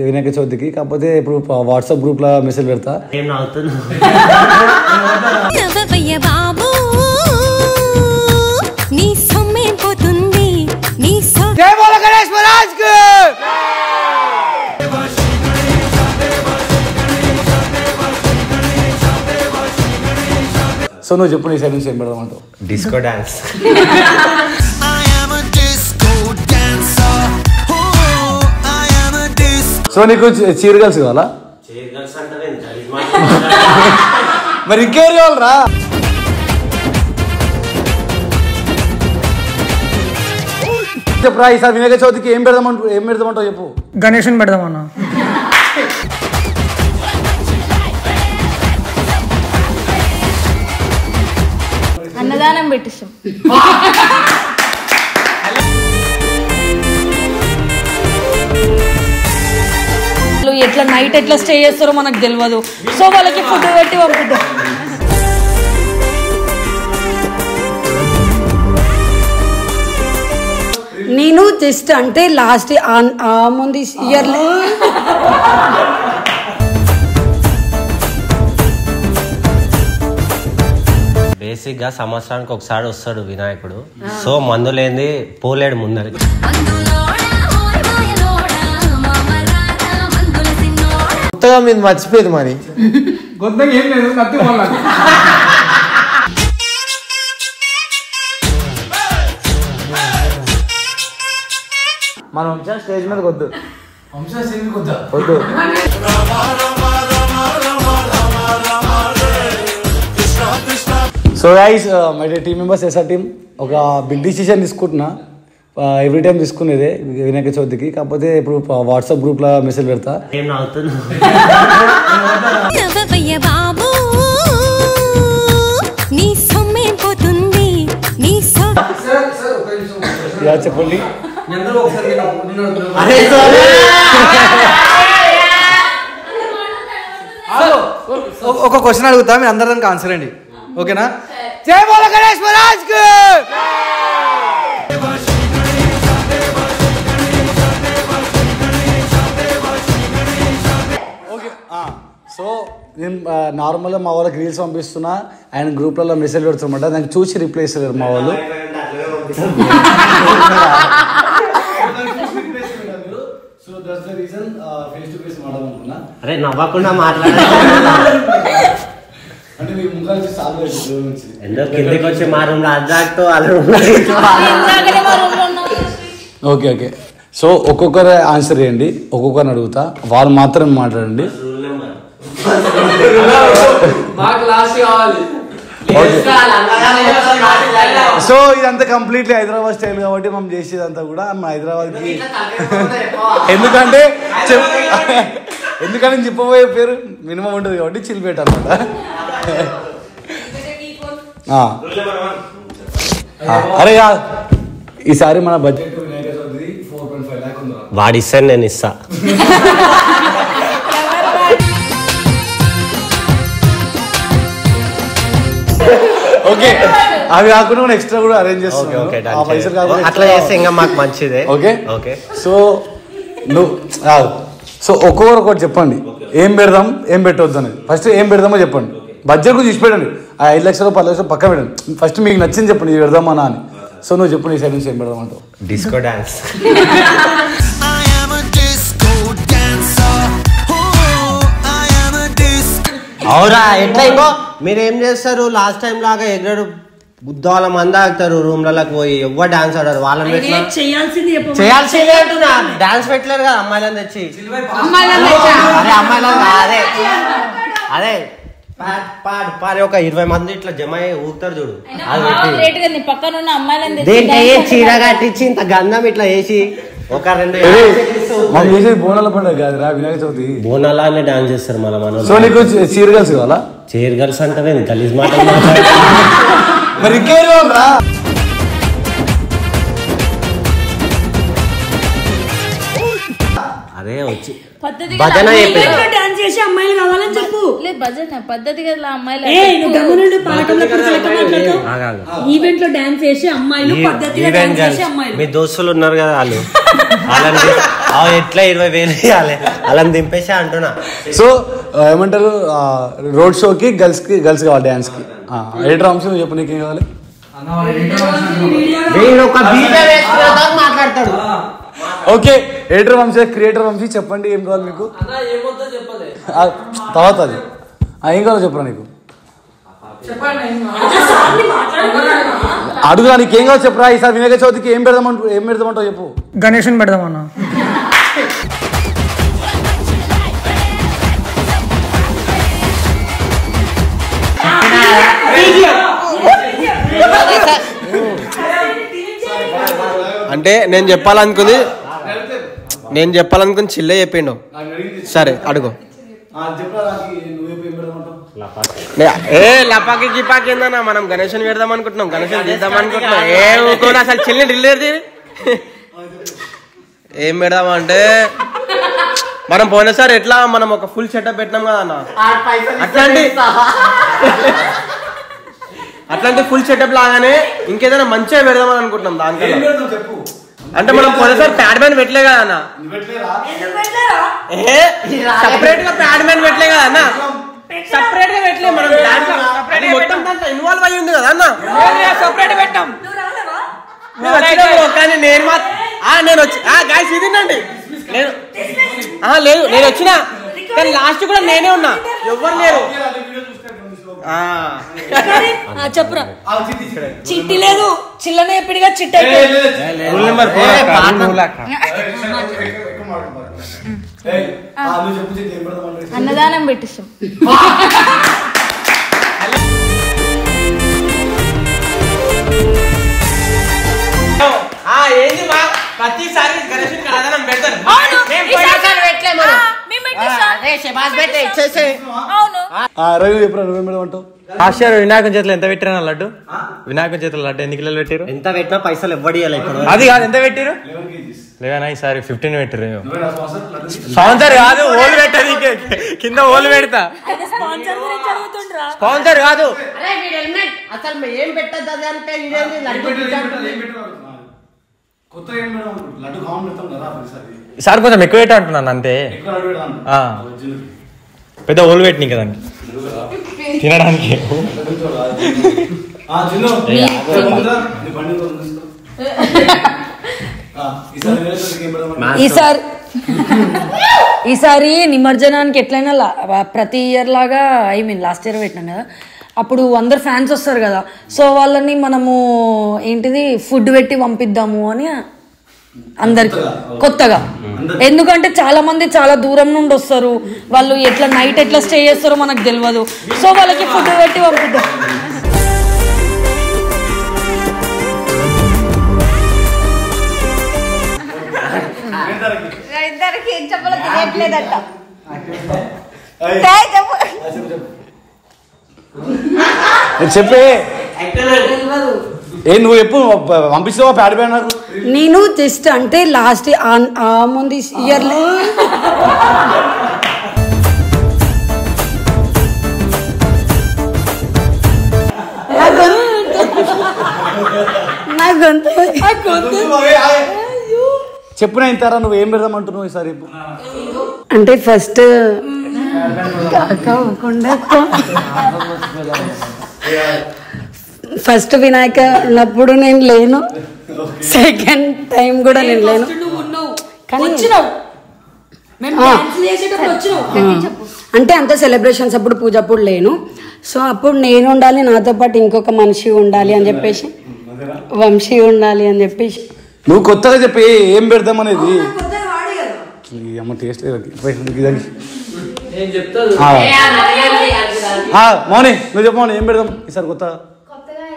వినాయక చవితికి. కాకపోతే ఇప్పుడు వాట్సాప్ గ్రూప్ లో మెసేజ్ పెడతా. సో నువ్వు చెప్పు, నీ సైడ్ నుంచి ఏం పెడదామంటావు? Disco dance. సో నీకు చీర గర్ల్స్ కావాలా? మరి ఇంకేం కావాలరా? చెప్పరా, ఈసారి వినాయక చవితికి ఏం పెడదామంటావు చెప్పు. గణేషన్ పెడదామన్నా. అన్నదానం పెట్టిస్తాం. ఎట్లా నైట్ ఎట్లా స్టే చేస్తారో మనకు తెలియదు. సో వాళ్ళకి ఫుడ్ పెట్టి పంపిద్దాం. నేను జస్ట్ అంటే లాస్ట్ ముందు ఇయర్ బేసిక్ గా సంవత్సరానికి ఒకసారి వస్తాడు వినాయకుడు. సో మందు లేని పోలేడు ముందరికి. కొత్తగా మీరు మర్చిపోయేది మరి కొత్తగా ఏం లేదు. మన వంశా స్టేజ్ మీద వద్దు. వద్దు. So guys, my team members SR team ఒక బిగ్ డిసిషన్ తీసుకుంటున్నా. ఎవ్రీ టైం తీసుకునేదే వినాయక చవితికి. కాకపోతే ఇప్పుడు వాట్సాప్ గ్రూప్ లో మెసేజ్ పెడతా. చెప్పండి. ఒక క్వశ్చన్ అడుగుతా, మీరు అందరికి ఆన్సర్ అండి, ఓకేనా? జై బోలో గణేష్ మహారాజ్ కి. ఓకే, సో నేను నార్మల్గా మా వాళ్ళకి రీల్స్ పంపిస్తున్నా, ఆయన గ్రూప్లలో మెసేజ్ పెడుతున్నమాట. దాన్ని చూసి రిప్లై ఇస్తారు మా వాళ్ళు. అరే నవ్వకుండా మాట్లాడాలి. కిందకి వచ్చి మా రూమ్ లో అద్దాతో ఓకే ఓకే. సో ఒక్కొక్కరు ఆన్సర్ చేయండి, ఒక్కొక్కరిని అడుగుతా, వాళ్ళు మాత్రం మాట్లాడండి. సో ఇదంతా కంప్లీట్లీ హైదరాబాద్ స్టైల్ కాబట్టి మనం చేసేదంతా కూడా మన హైదరాబాద్కి. ఎందుకంటే చెప్పబోయే పేరు మినిమం ఉంటుంది కాబట్టి చిల్పేట అనమాట. అరే ఈసారి మన బడ్జెట్ వాడిస్తాను, నేను ఇస్తా. ఓకే, అవి కాకుండా ఎక్స్ట్రా కూడా అరేంజ్ చేస్తాను. అట్లా చేస్తే ఇంకా మాకు మంచిదే. Okay okay. సో నువ్వు ఒక్కొక్కరు ఒకటి చెప్పండి, ఏం పెడదాం ఏం పెట్టవద్దు అనేది. ఫస్ట్ ఏం పెడదామో చెప్పండి, బడ్జెట్ గురించి పెట్టండి. 5 లక్షలు 10 లక్షలు పక్క పెట్టండి. ఫస్ట్ మీకు నచ్చింది చెప్పండి, ఇది పెడదామన్నా అని. సో నువ్వు చెప్పు, నీ సైడ్ నుంచి ఏం పెడదామంటావు? Disco dance. అవురా, ఎట్లా ఇంకో మీరేం చేస్తారు? లాస్ట్ టైం లాగా ఎగరడు బుద్ధాల మంది ఆగుతారు రూమ్లలోకి పోయి, ఎవ్వరు డాన్స్ ఆడారు. వాళ్ళని చేయాల్సిందే అంటున్నా. డాన్స్ పెట్టలేరు కదా అమ్మాయిలను తెచ్చి. అరే అమ్మాయిలు అదే పాడి ఒక 20 మంది ఇట్లా జమ అయ్యి ఊగుతారు చూడు. దేంట్లో చీర కట్టించి ఇంత గంధం ఇట్లా వేసి ఒక 2 బోనాల పండుగ కాదురా వినాయక చవితి. బోనాలనే డాన్స్ చేస్తారు మళ్ళీ మనం. సో నీకు చీర గర్ల్స్ కావాలా? చీర గర్ల్స్ అంటే గలీజ్ మాట. మరి ఇంకేం రా? అదే వచ్చి భజన డాన్స్ చేసి అమ్మాయిలు కావాలని చెప్పు. భజన పద్ధతి కదా అమ్మాయిలు. ఈవెంట్ లో డాన్స్ చేసి అమ్మాయిలు పద్ధతిగా డాన్స్ చేసి అమ్మాయిలు. మీ దోస్తులు ఉన్నారు కదా వాళ్ళు ఎట్లా 20,000 ఇవ్వాలి అలా దింపేసి అంటున్నా. సో ఏమంటారు రోడ్ షోకి గర్ల్స్ కావాలి డాన్స్ కి. ఎడిటర్ అంశం చెప్పు నీకేం కావాలి? మాట్లాడతాడు. Okay editor Vamshi creator Vamshi చెప్పండి ఏం కావాలి మీకు? తర్వాత అది ఏం కావాలో చెప్పరా నీకు? అడుగురా నీకేం కావాలో చెప్పరా. ఈసారి వినాయక చవితికి ఏం పెడదామంటావు చెప్పు. గణేషన్ పెడదామన్నా. అంటే నేను చెప్పాలనుకుని చిల్లే చెప్పిండు. సరే అడుగు. లపాకి గిపాకి ఏందన్నా, మనం గణేషన్ పెడదాం అనుకుంటున్నాం, గణేషన్ తీద్దాం అనుకుంటున్నాం. అసలు చిల్లి రిల్లేది ఏం పెడదామంటే మనం పోయినసారి ఎట్లా మనం ఒక ఫుల్ సెటప్ పెట్టినాం కదా అన్న, అట్లాంటి ఫుల్ సెటప్ లాగానే ఇంకేదైనా మంచిగా పెడదామని అనుకుంటున్నాం. దానికన్నా అంటే మనం పోయినసారి ప్యాడ్ మ్యాన్ పెట్టలే కదా అన్న, సపరేట్ గా ప్యాడ్ మ్యాన్ పెట్టలే కదా అన్న, సపరేట్ గా పెట్టలే. మనం మొత్తం దాంట్లో ఇన్వాల్వ్ అయ్యి ఉంది కదా అన్న, సపరేట్ పెట్టాం. కానీ నేను వచ్చి గాయస్ ఇదిందండి, లేదు నేను వచ్చినా కానీ లాస్ట్ కూడా నేనే ఉన్నా, ఎవ్వరు లేరు. చెప్పురా. చిట్టి లేదు, చిల్లనే ఎప్పుడుగా చిట్టి అన్నదానం పెట్టిస్తాం. ప్రతిసారి అన్నదానం పెడతారు. రవి చెప్పరా నువ్వేం పెడమంటావు? వినాయకం చేతులు ఎంత పెట్టిరా లడ్డు? వినాయకం చేతులు లడ్డు ఎన్ని కిలోలు పెట్టారు? ఎంత పెట్టినా పైసలు ఎవ్వడి అది కాదు, ఎంత పెట్టారు? 11 ఈసారి 15 పెట్టారు. స్పాన్సర్ కాదు, ఓలు పెట్టదు, కింద ఓలు పెడతా. స్పాన్సర్ కాదు. ఈసారి కొంచెం ఎక్కువ పెట్టా అంటున్నాను అంతే. పెద్ద ఓలు పెట్టినాయి కదండి తినడానికి. ఈసారి నిమజ్జనానికి ఎట్లయినా ప్రతి ఇయర్ లాగా లాస్ట్ ఇయర్ పెట్టినాం కదా, అప్పుడు అందరు ఫ్యాన్స్ వస్తారు కదా, సో వాళ్ళని మనము ఏంటిది ఫుడ్ పెట్టి పంపిద్దాము అని అందరికి కొత్తగా. ఎందుకంటే చాలా మంది చాలా దూరం నుండి వస్తారు, వాళ్ళు ఎట్లా నైట్ ఎట్లా స్టే చేస్తారో మనకు తెలియదు, సో వాళ్ళకి ఫుడ్ పెట్టి పంపిద్దాం. చెప్పే నువ్వు ఎప్పుడు పంపిస్తావా ప్యాడ్ బ్యాడ్? నాకు నేను జస్ట్ అంటే లాస్ట్ ముందు ఇయర్ చెప్పిన ఇంతారా నువ్వు ఏం పెడదామంటున్నావు ఈసారి? అంటే ఫస్ట్ వినాయక ఉన్నప్పుడు నేను లేను, సెకండ్ టైం కూడా నేను లేను, కానీ అంటే అంత సెలబ్రేషన్స్ అప్పుడు పూజ అప్పుడు లేను. సో అప్పుడు నేను ఉండాలి, నాతో పాటు ఇంకొక మనిషి ఉండాలి అని చెప్పేసి, వంశీ ఉండాలి అని చెప్పేసి. నువ్వు కొత్తగా చెప్పి ఏం పెడదాం అనేది టేస్ట్ మౌని నువ్వు చెప్పు. ఏం పెడదాం ఈసారి కొత్త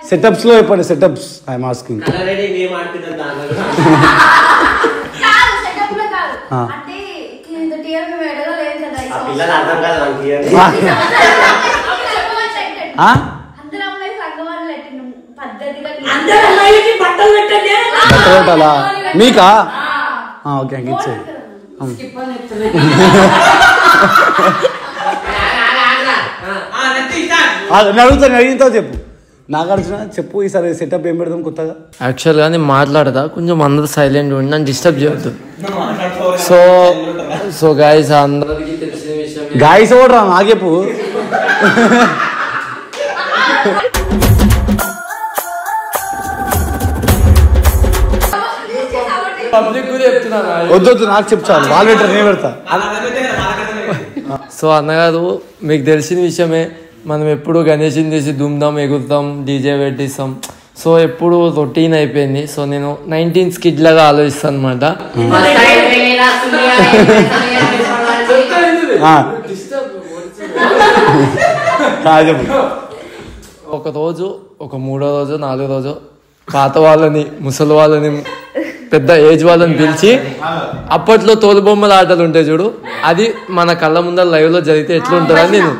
సెటప్స్ లో చెప్పండి. Setups I'm asking. పెట్టాలా మీకా? ఓకే ఇచ్చేది. అడుగుతాను, అడిగిన చెప్పు. నాగార్జున చెప్పు ఈసారి సెటప్ ఏం పెడదాం కొత్తగా. యాక్చువల్గా నేను మాట్లాడదా, కొంచెం అందరూ సైలెంట్ ఉండి నన్ను డిస్టర్బ్ చేయొద్దు. సో గైస్ అందరికీ తెలిసిన విషయం గాయస్ ఓడరా నాగేపు. పబ్లిక్ కూడా చెప్తున్నాను. వద్దొద్దు నాకు చెప్పు చాలు, వాళ్ళు పెట్టారు నేను పెడతా. సో అన్నగారు మీకు తెలిసిన విషయమే, మనం ఎప్పుడు గణేష్ని తీసి దుమ్దాం ఎగురుతాం, డీజే పెట్టిస్తాం. సో ఎప్పుడు రొటీన్ అయిపోయింది. సో నేను 19 కిడ్ లాగా ఆలోచిస్తాను అనమాట. ఒక రోజు, ఒక 3వ రోజు 4వ రోజు పాత వాళ్ళని, ముసలి వాళ్ళని, పెద్ద ఏజ్ వాళ్ళని పిలిచి అప్పట్లో తోలుబొమ్మల ఆటలు ఉంటాయి చూడు, అది మన కళ్ళ ముందర లైవ్ లో జరిగితే ఎట్లుంటుందని నేను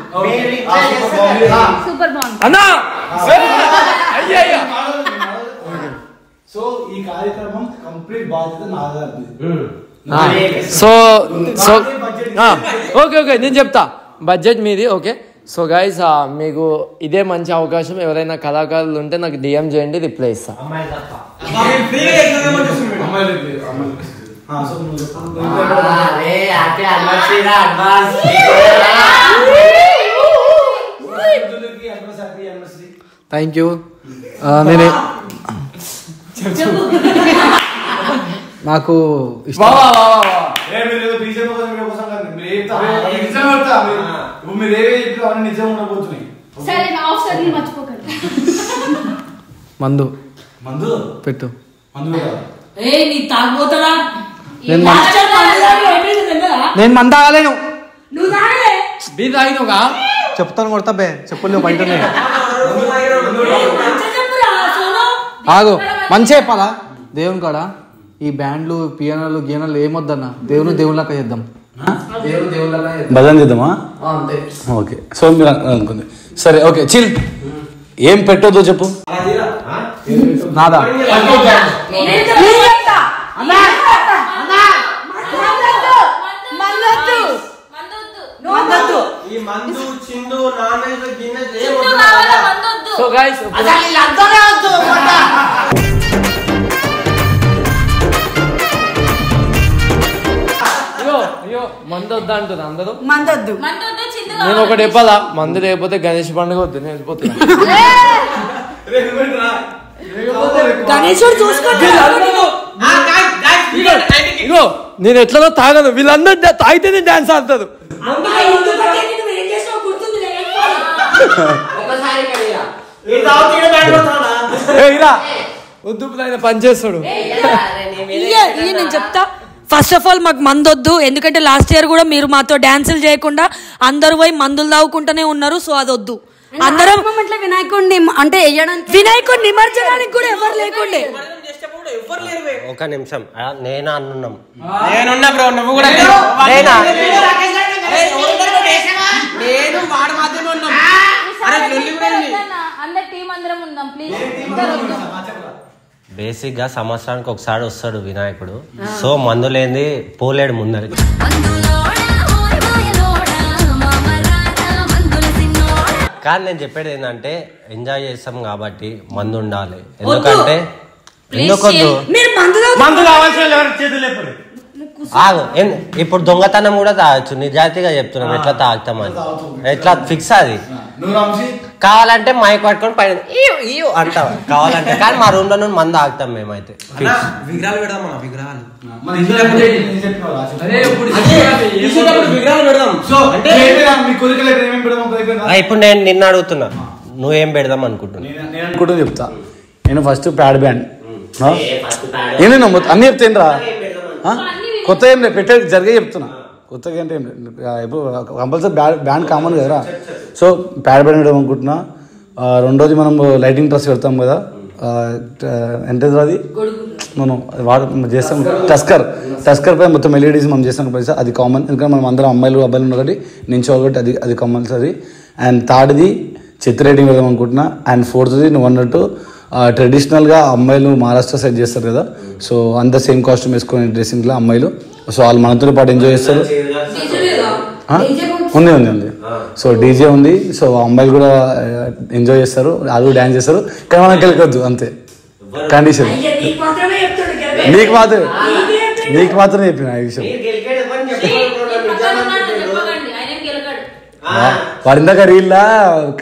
అన్నా. సో ఈ కార్యక్రమం కంప్లీట్ బాధ్యత నాగార్జున. సో సో ఓకే నేను చెప్తా, బడ్జెట్ మీది. ఓకే సో గైస్ మీకు ఇదే మంచి అవకాశం. ఎవరైనా కళాకారులు ఉంటే నాకు డిఎం చేయండి, రిప్లై ఇస్తా. Thank you. నేనే నాకు ఇష్టం. మందు మందు పెట్టు. నేను మందు తాగలేను. చెప్తాను కొడతా బే, చెప్పులు బయట ఆగు. మంచిగా చెప్పాలా దేవుని కాడ ఈ బ్యాండ్లు పియానోలు గీనాలు ఏమొద్దన్నా, దేవుళ్ళక చేద్దాం. భజన చేద్దామా? ఓకే. సో మీరు అనుకుంది సరే. Okay chill. ఏం పెట్టొద్దో చెప్పు. నాదా సో గైస్ అయ్యో మందు వద్దా అంటుంది అందరూ. మందొద్దు. నేను ఒకటి చెప్పాలా, మందు లేకపోతే గణేష్ పండుగ వద్దు, నేను వెళ్ళిపోతున్నా. గణేశుడు చూసుకోండి. ఇగో నేను ఎట్లా తాగను, వీళ్ళందరూ తాగితేనే డాన్స్ ఆడతారు. వద్దు ఆయన పని చేస్తాడు. నేను చెప్తా. ఫస్ట్ ఆఫ్ ఆల్ మాకు మందొద్దు, ఎందుకంటే లాస్ట్ ఇయర్ కూడా మీరు మాతో డాన్సులు చేయకుండా అందరు పోయి మందులు తాగుకుంటూనే ఉన్నారు. సో అది వద్దు. అందరం వినాయకుడిని అంటే వినాయకుడి నిమజ్జనానికి కూడా ఎవరు లేకుండే. ఒక నిమిషం నేను అన్నున్నాం. నేనున్నా బ్రో, నువ్వు కూడా బేసిక్ గా సంవత్సరానికి ఒకసారి వస్తాడు వినాయకుడు. సో మందు లేని పోలేడు ముందరికి. కానీ నేను చెప్పేది ఏంటంటే ఎంజాయ్ చేస్తాం కాబట్టి మందు ఉండాలి. ఎందుకంటే ఇప్పుడు దొంగతనం కూడా తాగొచ్చు, నిజాయితీగా చెప్తున్నాం. ఎట్లా తాగుతామని ఎట్లా ఫిక్స్ అది. కావాలంటే మైక్ పట్టుకొని పైన అంటాం కావాలంటే, కానీ మా రూమ్ లో మందు తాగుతాం మేమైతే. ఇప్పుడు నేను నిన్న అడుగుతున్నా, నువ్వేం పెడదాం అనుకుంటున్నా? చెప్తా. నేను ఫస్ట్ ప్యాడ్ బ్యాండ్ ఏమైనా అన్ని చెప్తాను రా. కొత్త ఏం లేదు, పెట్టే జరిగే చెప్తున్నా. కొత్తగా ఏంటి ఏం లేదు, ఇప్పుడు కంపల్సరీ బ్యాండ్ కామన్ కదరా. సో ప్యాడ్ బ్యాండ్ పెడదాం అనుకుంటున్నా. రెండోది మనం లైటింగ్ ట్రస్ పెడతాం కదా, ఎంత అది మనం చేస్తాం. టస్కర్ పై మొత్తం ఎల్ఈడీస్ మనం చేస్తాం పైసా, అది కామన్. ఎందుకంటే మనం అందరం అమ్మాయిలు అబ్బాయిలు ఉన్నారు కాబట్టి నించో ఒకటి, అది కంపల్సరీ. అండ్ థర్డ్ది చెత్త రైటింగ్ పెడదాం అనుకుంటున్నా. అండ్ ఫోర్త్ది నువ్వు అన్నట్టు ట్రెడిషనల్గా అమ్మాయిలు మహారాష్ట్ర సైడ్ చేస్తారు కదా, సో అంతా సేమ్ కాస్ట్యూమ్ వేసుకొని డ్రెస్సింగ్లో అమ్మాయిలు. సో వాళ్ళు మనతో పాటు ఎంజాయ్ చేస్తారు. ఉంది ఉంది ఉంది. సో డీజే ఉంది. సో అమ్మాయిలు కూడా ఎంజాయ్ చేస్తారు, వాళ్ళు డాన్స్ చేస్తారు. కానీ మనం గెలకొద్దు అంతే కండిషన్. నీకు మాత్రమే చెప్పిన ఈ విషయం. వాడి ఇందాక రీల్లా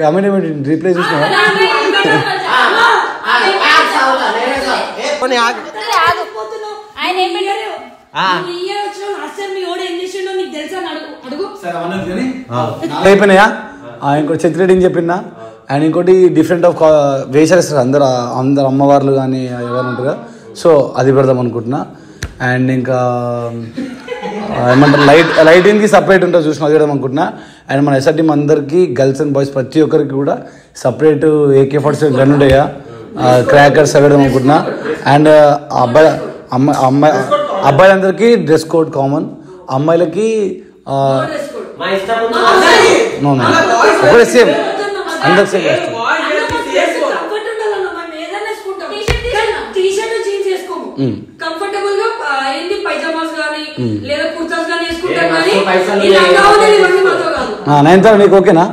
కామెంట్ రీప్లై చూసిన అయిపోయినాయా? ఇంకోటి ఛత్రెడ్డి చెప్పిందా. అండ్ ఇంకోటి డిఫరెంట్ ఆఫ్ వేషాలు ఇస్తారు అందరు అమ్మవార్లు కానీ ఎవరు ఉంటారు. సో అది పెడదాం అనుకుంటున్నా. అండ్ ఇంకా ఏమంటారు లైటింగ్కి సపరేట్ ఉంటుంది చూసిన అది పెడదాం అనుకుంటున్నా. అండ్ మన ఎస్ఆర్ టీమ్ అందరికీ గర్ల్స్ అండ్ బాయ్స్ ప్రతి ఒక్కరికి కూడా సపరేట్ AK-47 గన్ ఉంటాయా, క్రాకర్స్ అవ్వడం అనుకుంటున్నా. అండ్ అబ్బాయిలందరికీ డ్రెస్ కోడ్ కామన్, అమ్మాయిలకి ఒకటే సేమ్, అందరికి సేమ్. నైన్తా నీకు ఓకేనా?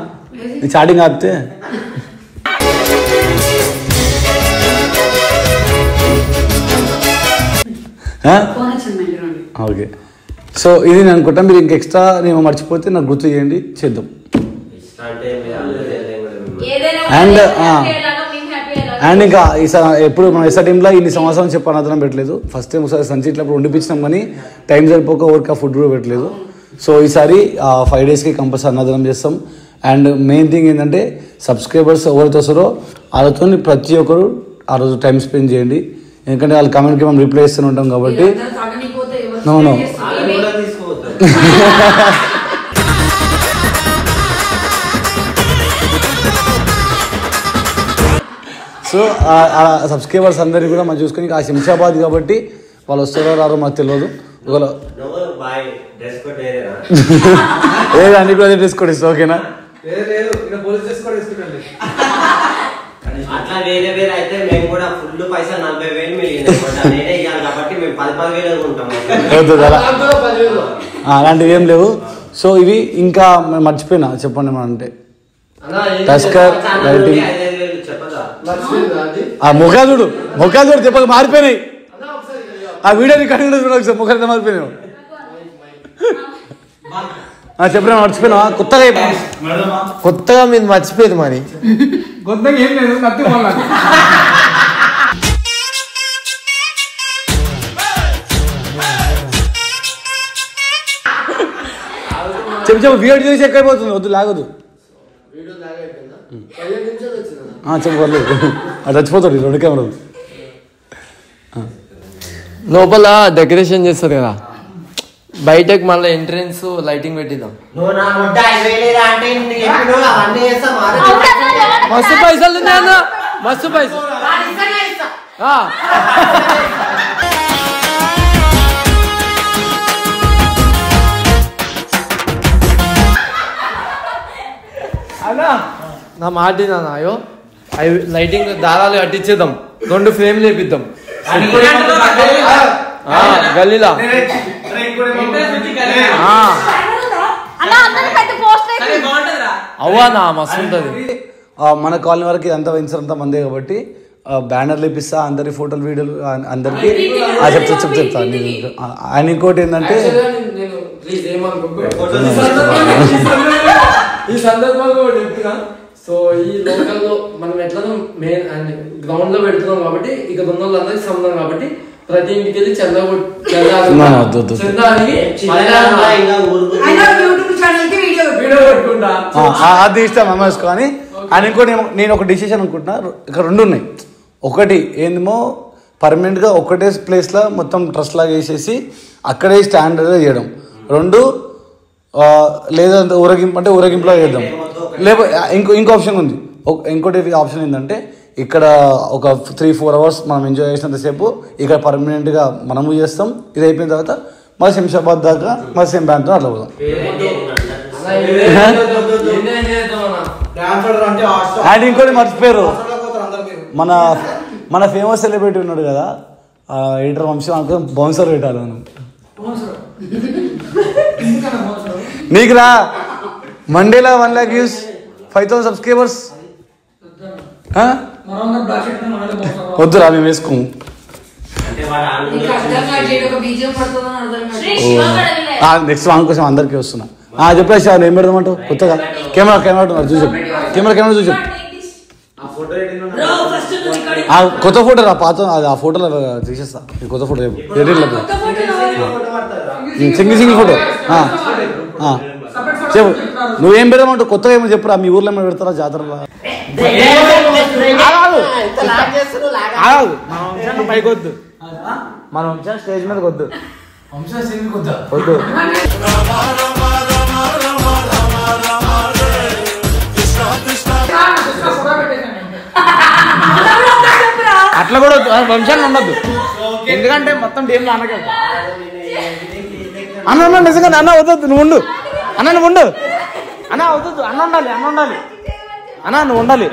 నీ చాటింగ్ ఆపితే ఓకే. సో ఇది నేను అనుకుంటా. మీరు ఇంక ఎక్స్ట్రా నేను మర్చిపోతే నాకు గుర్తు చేయండి, చేద్దాం. అండ్ ఇంకా ఎప్పుడు మన ఎస్ఆర్ టీంలో ఇన్ని సంవత్సరాలు చెప్పి అన్నదనం పెట్టలేదు. ఫస్ట్ టైం ఒకసారి సంచిట్లప్పుడు వండిపించినాం కానీ టైం సరిపోక ఊరికి ఫుడ్ కూడా పెట్టలేదు. సో ఈసారి 5 daysకి కంపల్సరీ అన్నదనం చేస్తాం. అండ్ మెయిన్ థింగ్ ఏంటంటే సబ్స్క్రైబర్స్ ఎవరైతే వస్తారో వాళ్ళతో ప్రతి ఒక్కరు ఆ రోజు టైం స్పెండ్ చేయండి. ఎందుకంటే వాళ్ళ కామెంట్కి మనం రిప్లై ఇస్తూనే ఉంటాం కాబట్టి. నో సో ఆ సబ్స్క్రైబర్స్ అందరినీ కూడా మనం చూసుకొని ఆ శంషాబాద్ కాబట్టి వాళ్ళు వస్తారో రారో మాకు తెలియదు. ఏదో అన్ని కూడా డ్రెస్ కోడ్ ఇస్తా ఓకేనా? అలాంటివి ఏం లేవు. సో ఇవి ఇంకా మర్చిపోయినా చెప్పండి మన అంటే టస్కర్ లైటింగ్ ముఖాలు చెప్పక మారిపోయినాయి. ఆ వీడియో రికార్డింగ్ చూడ ముఖాలు మారిపోయినాయి. చెప్పినా మర్చిపోయినా కొత్తగా మీరు మర్చిపోయింది మరి కొత్తగా ఏం లేదు. చెప్పు వీడియో చూసి ఎక్కడిపోతుంది, వద్దు లాగదు. చెప్పలేదు అది చచ్చిపోతాడు 2 కెమెరాలు. లోపల డెకరేషన్ చేస్తారు కదా, బయటకు మళ్ళీ ఎంట్రెన్స్ లైటింగ్ పెట్టిద్దాం. మస్తు పైసలు ఉన్నాయన్న, మస్తు పైసలు. నా మాట అయ్యో అవి లైటింగ్ దారాలు కట్టించేద్దాం, 2 ఫ్రేమ్లు వేపిద్దాం గల్లీలా. అవ్వనా మస్తు ఉంటుంది. మన కాలనీ వరకు ఇదంతా పెంచడంతా మందే కాబట్టి బ్యానర్లు ఇప్పిస్తా, అందరి ఫోటోలు వీడియోలు అందరికి చెప్తా. ఆయన ఇంకోటి ఏంటంటే ఈ సందర్భంగా చెప్తున్నా. సో ఈ లోకల్లో మనం ఎట్లా మెయిన్ గ్రౌండ్ లో పెడుతున్నాం కాబట్టి ఇక దొంగలందరికి సంబంధం కాబట్టి ప్రతి ఇంటికి వెళ్ళి చందా పెట్టుకుంటా అది ఇష్టం అమ్మేసుకొని. ఆయన ఇంకోటి నేను ఒక డిసిషన్ అనుకుంటున్నా, ఇక్కడ 2 ఉన్నాయి. ఒకటి ఏందేమో పర్మనెంట్గా ఒకటే ప్లేస్లో మొత్తం ట్రస్ట్ లాగా వేసేసి అక్కడే స్టాండర్డ్గా చేయడం. 2 లేదంటే ఊరేగింపు అంటే ఊరేగింపులో చేద్దాం. లేకపోతే ఇంకో ఆప్షన్ ఉంది. ఇంకోటి ఆప్షన్ ఏంటంటే ఇక్కడ ఒక 3-4 hours మనం ఎంజాయ్ చేసినంతసేపు ఇక్కడ పర్మనెంట్గా మనము చేస్తాం. ఇది అయిపోయిన తర్వాత మన శంషాబాద్ దాకా మన సేమ్ బ్యాండ్తో అట్లా పోదాం. అండ్ ఇంకోటి మర్చిపోయారు, మన ఫేమస్ సెలబ్రిటీ ఉన్నాడు కదా ఎడిటర్ వంశీ, బౌన్సర్ పెట్టాలి మనం. నీకు రా మండేలా 1 lakh views 5,000 subscribers వద్దురా మేము వేసుకోము. నెక్స్ట్ వాన్ కోసం అందరికీ వస్తున్నా. చెప్పేసి ఏం పెడదామంటావు కొత్తగా? కెమెరా చూసి కెమెరా చూసి కొత్త ఫోటో రా, పాత ఆ ఫోటోలో తీసేస్తా. కొత్త ఫోటో సింగిల్ ఫోటో చెప్పు. నువ్వేం పెడదామంటావు కొత్తగా? ఏమో చెప్పురా. మీ ఊర్లో ఏమైనా పెడతారా జాతరలో? పైకి వద్దు, మన వంశం స్టేజ్ మీద వద్దు. వద్దు అట్లా కూడా వంశాన్ని ఉండద్దు. ఎందుకంటే మొత్తం టీంలో అన్నకే అన్న నిజంగా అన్న వద్దు. నువ్వు ఉండు అన్న, నువ్వు ఉండు అన్న. వద్దు అన్న ఉండాలి, అన్న నువ్వు ఉండాలి.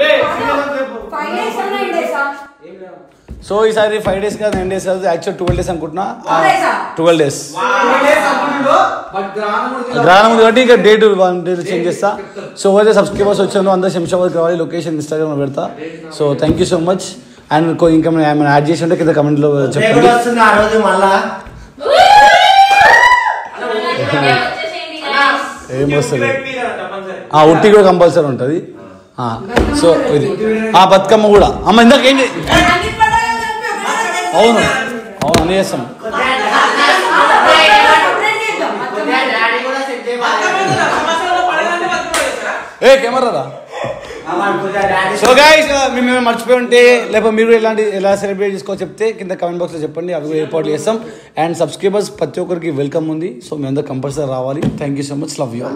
సో ఈసారి 5 days కాదు 9 days కాదు, యాక్చువల్ 12 days అనుకుంటున్నా. 12 days గ్రహణం ఉంది కాబట్టి ఇంకా డేట్ 1 day చేంజ్ చేస్తా. సో ఎవరైతే సబ్స్క్రైబర్స్ వచ్చానో అందరూ శంషాబాద్ కావాలి. లొకేషన్ ఇన్స్టాగ్రామ్ లో పెడతా. So thank you so much. And ఇంకా ఏమైనా యాడ్ చేసి ఉంటే కింద కమెంట్ లో చెప్పండి. ఏమొస్తుంది? ఉట్టి కూడా కంపల్సరీ ఉంటుంది. సో ఇది బతుకమ్మ కూడా అమ్మ ఇందాక ఏం అవును అన్నీ చేస్తాం. కెమెరా రా. సో గైస్ మేము మర్చిపోయి ఉంటే లేకపోతే మీరు ఎలా సెలబ్రేట్ చేసుకోవచ్చు చెప్తే కింద కమెంట్ బాక్స్లో చెప్పండి. అవి కూడా ఏర్పాట్లు చేస్తాం. అండ్ సబ్స్క్రైబర్స్ ప్రతి ఒక్కరికి వెల్కమ్ ఉంది. సో మీ అందరూ కంపల్సరీ రావాలి. Thank you so much. Love you.